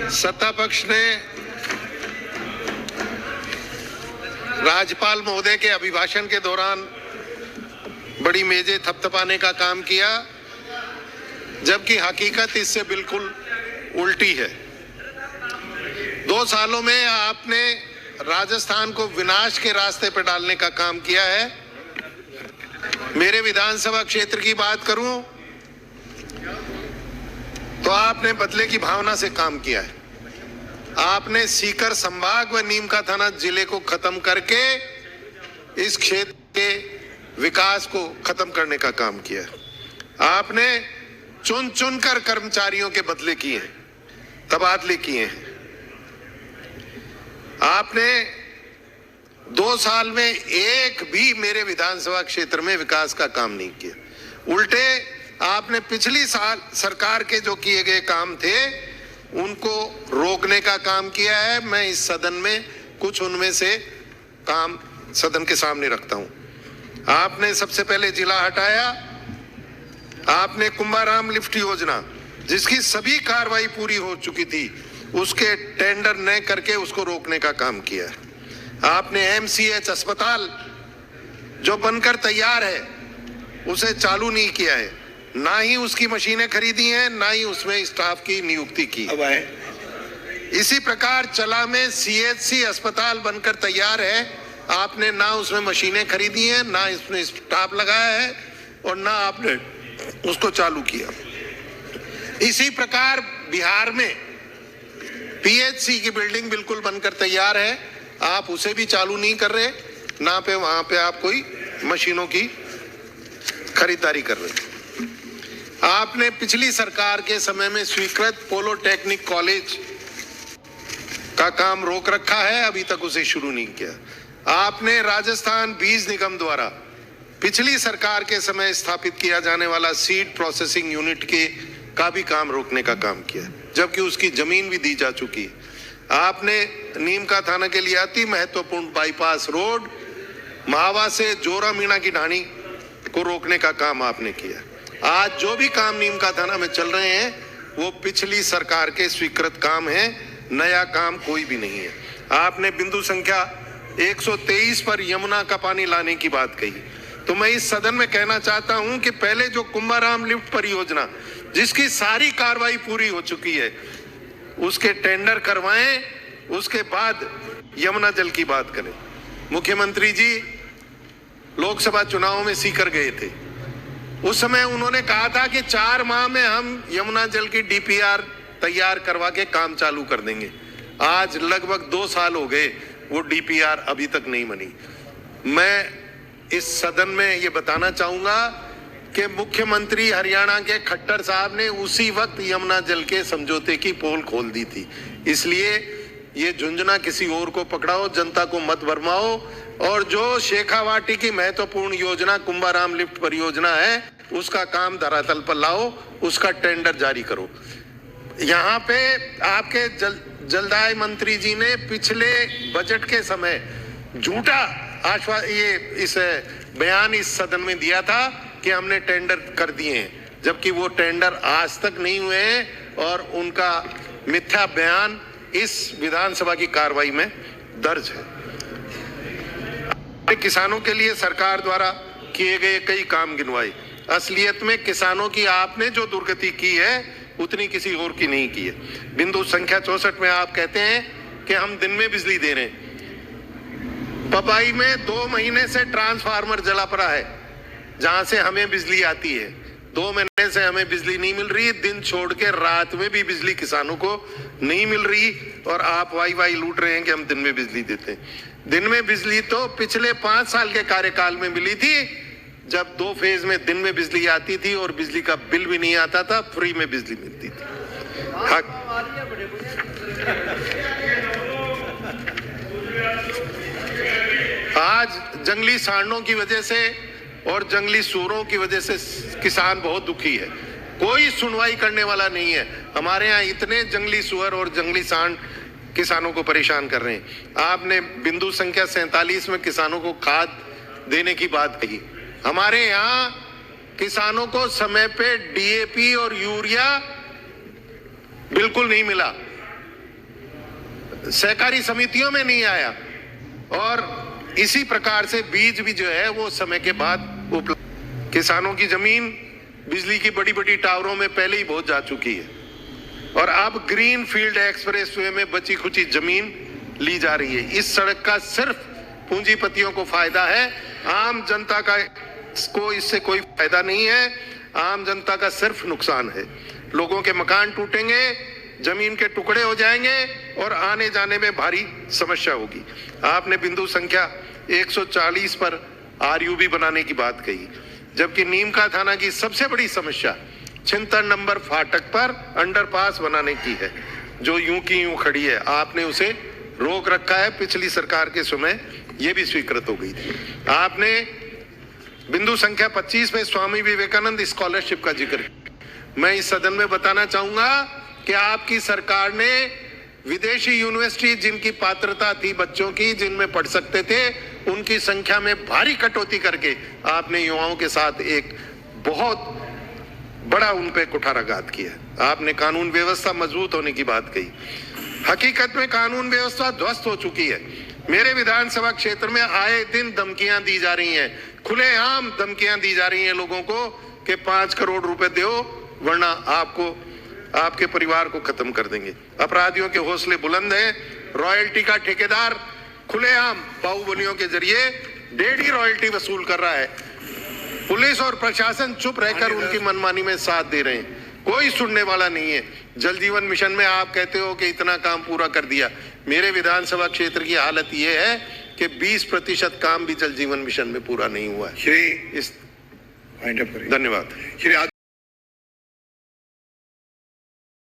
सत्ता पक्ष ने राज्यपाल महोदय के अभिभाषण के दौरान बड़ी मेजें थपथपाने का काम किया, जबकि हकीकत इससे बिल्कुल उल्टी है। 2 सालों में आपने राजस्थान को विनाश के रास्ते पर डालने का काम किया है। मेरे विधानसभा क्षेत्र की बात करूं तो आपने बदले की भावना से काम किया है। आपने सीकर संभाग व नीमका थाना जिले को खत्म करके इस क्षेत्र के विकास को खत्म करने का काम किया है। आपने चुन चुन कर कर्मचारियों के बदले किए हैं, तबादले किए हैं। आपने 2 साल में एक भी मेरे विधानसभा क्षेत्र में विकास का काम नहीं किया। उल्टे आपने पिछली साल सरकार के जो किए गए काम थे उनको रोकने का काम किया है। मैं इस सदन में कुछ उनमें से काम सदन के सामने रखता हूं। आपने सबसे पहले जिला हटाया। आपने कुंभाराम लिफ्ट योजना, जिसकी सभी कार्रवाई पूरी हो चुकी थी, उसके टेंडर न करके उसको रोकने का काम किया है। आपने एमसीएच अस्पताल जो बनकर तैयार है उसे चालू नहीं किया है, ना ही उसकी मशीनें खरीदी हैं, ना ही उसमें स्टाफ की नियुक्ति की। अब आए इसी प्रकार चला में सीएचसी अस्पताल बनकर तैयार है, आपने ना उसमें मशीनें खरीदी हैं, ना इसमें स्टाफ लगाया है और ना आपने उसको चालू किया। इसी प्रकार बिहार में पीएचसी की बिल्डिंग बिल्कुल बनकर तैयार है, आप उसे भी चालू नहीं कर रहे, ना पे वहां पे आप कोई मशीनों की खरीदारी कर रहे। आपने पिछली सरकार के समय में स्वीकृत पॉलिटेक्निक कॉलेज का काम रोक रखा है, अभी तक उसे शुरू नहीं किया। आपने राजस्थान बीज निगम द्वारा पिछली सरकार के समय स्थापित किया जाने वाला सीड प्रोसेसिंग यूनिट के का भी काम रोकने का काम किया, जबकि उसकी जमीन भी दी जा चुकी है। आपने नीमका थाना के लिए अति महत्वपूर्ण बाईपास रोड महावा से जोरा मीणा की ढाणी को रोकने का काम आपने किया। आज जो भी काम नीमका थाना में चल रहे हैं वो पिछली सरकार के स्वीकृत काम हैं, नया काम कोई भी नहीं है। आपने बिंदु संख्या 123 पर यमुना का पानी लाने की बात कही, तो मैं इस सदन में कहना चाहता हूं कि पहले जो कुंभाराम लिफ्ट परियोजना, जिसकी सारी कार्रवाई पूरी हो चुकी है, उसके टेंडर करवाएं, उसके बाद यमुना जल की बात करें। मुख्यमंत्री जी लोकसभा चुनाव में सीकर गए थे, उस समय उन्होंने कहा था कि 4 माह में हम यमुना जल की डीपीआर तैयार करवा के काम चालू कर देंगे। आज लगभग 2 साल हो गए, वो डीपीआर अभी तक नहीं बनी। मैं इस सदन में ये बताना चाहूंगा कि मुख्यमंत्री हरियाणा के खट्टर साहब ने उसी वक्त यमुना जल के समझौते की पोल खोल दी थी। इसलिए ये झुंझुना किसी और को पकड़ाओ, जनता को मत भरमाओ, और जो शेखावाटी की महत्वपूर्ण योजना कुंभाराम लिफ्ट परियोजना है उसका काम धरातल पर लाओ, उसका टेंडर जारी करो। यहाँ पे आपके जलदाय मंत्री जी ने पिछले बजट के समय झूठा इस बयान इस सदन में दिया था कि हमने टेंडर कर दिए हैं, जबकि वो टेंडर आज तक नहीं हुए हैं और उनका मिथ्या बयान इस विधानसभा की कार्रवाई में दर्ज है। किसानों के लिए सरकार द्वारा किए गए कई काम गिनवाए, असलियत में किसानों की आपने जो दुर्गति की है उतनी किसी और की नहीं की है। बिंदु संख्या 64 में आप कहते हैं कि हम दिन में बिजली दे रहे हैं। पपाई में 2 महीने से ट्रांसफार्मर जला पड़ा है जहां से हमें बिजली आती है। 2 महीने से हमें बिजली नहीं मिल रही, दिन छोड़ के रात में भी बिजली किसानों को नहीं मिल रही, और आप वाई लूट रहे हैं कि हम दिन में बिजली देते हैं। दिन में बिजली तो पिछले 5 साल के कार्यकाल में मिली थी, जब 2 फेज में दिन में बिजली आती थी और बिजली का बिल भी नहीं आता था, फ्री में बिजली मिलती थी। आज जंगली सांडों की वजह से और जंगली सूरों की वजह से किसान बहुत दुखी है, कोई सुनवाई करने वाला नहीं है। हमारे यहाँ इतने जंगली सुअर और जंगली सांड किसानों को परेशान कर रहे हैं। आपने बिंदु संख्या 47 में किसानों को खाद देने की बात कही। हमारे यहाँ किसानों को समय पे डीएपी और यूरिया बिल्कुल नहीं मिला। सहकारी समितियों में नहीं आया, और इसी प्रकार से बीज भी जो है वो समय के बाद उपलब्ध। किसानों की जमीन बिजली की बड़ी बड़ी टावरों में पहले ही बहुत जा चुकी है, और अब ग्रीन फील्ड एक्सप्रेसवे में बची खुची जमीन ली जा रही है। इस सड़क का सिर्फ पूंजीपतियों को फायदा है, आम जनता को इससे कोई फायदा नहीं है। आम जनता का सिर्फ नुकसान है। लोगों के मकान टूटेंगे, जमीन के टुकड़े हो जाएंगे और आने जाने में भारी समस्या होगी। आपने बिंदु संख्या 140 पर आरयूबी बनाने की बात कही, जबकि नीमका थाना की सबसे बड़ी समस्या 76 नंबर फाटक पर अंडरपास बनाने की है, जो यूं की यूं खड़ी है। आपने उसे रोक रखा है। पिछली सरकार के समय यह भी स्वीकृत हो गई थी। आपने बिंदु संख्या 25 में स्वामी विवेकानंद स्कॉलरशिप का जिक्र किया। मैं इस सदन में बताना चाहूंगा कि आपकी सरकार ने विदेशी यूनिवर्सिटी जिनकी पात्रता थी बच्चों की, जिनमें पढ़ सकते थे, उनकी संख्या में भारी कटौती करके आपने युवाओं के साथ एक बहुत बड़ा उन पे कुठाराघात किया। आपने कानून व्यवस्था मजबूत होने की बात कही। हकीकत में कानून व्यवस्था ध्वस्त हो चुकी है। मेरे विधानसभा क्षेत्र में आए दिन धमकियां दी जा रही हैं, खुलेआम धमकियां दी जा रही हैं लोगों को कि 5 करोड़ रुपए दो वरना आपको, आपके परिवार को खत्म कर देंगे। अपराधियों के हौसले बुलंद हैं। रॉयल्टी का ठेकेदार खुलेआम बाहुबलियों के जरिए 1.5 रॉयल्टी वसूल कर रहा है। पुलिस और प्रशासन चुप रहकर उनकी मनमानी में साथ दे रहे हैं। कोई सुनने वाला नहीं है। जल जीवन मिशन में आप कहते हो कि इतना काम पूरा कर दिया। मेरे विधानसभा क्षेत्र की हालत यह है कि 20% काम भी जल जीवन मिशन में पूरा नहीं हुआ है। धन्यवाद।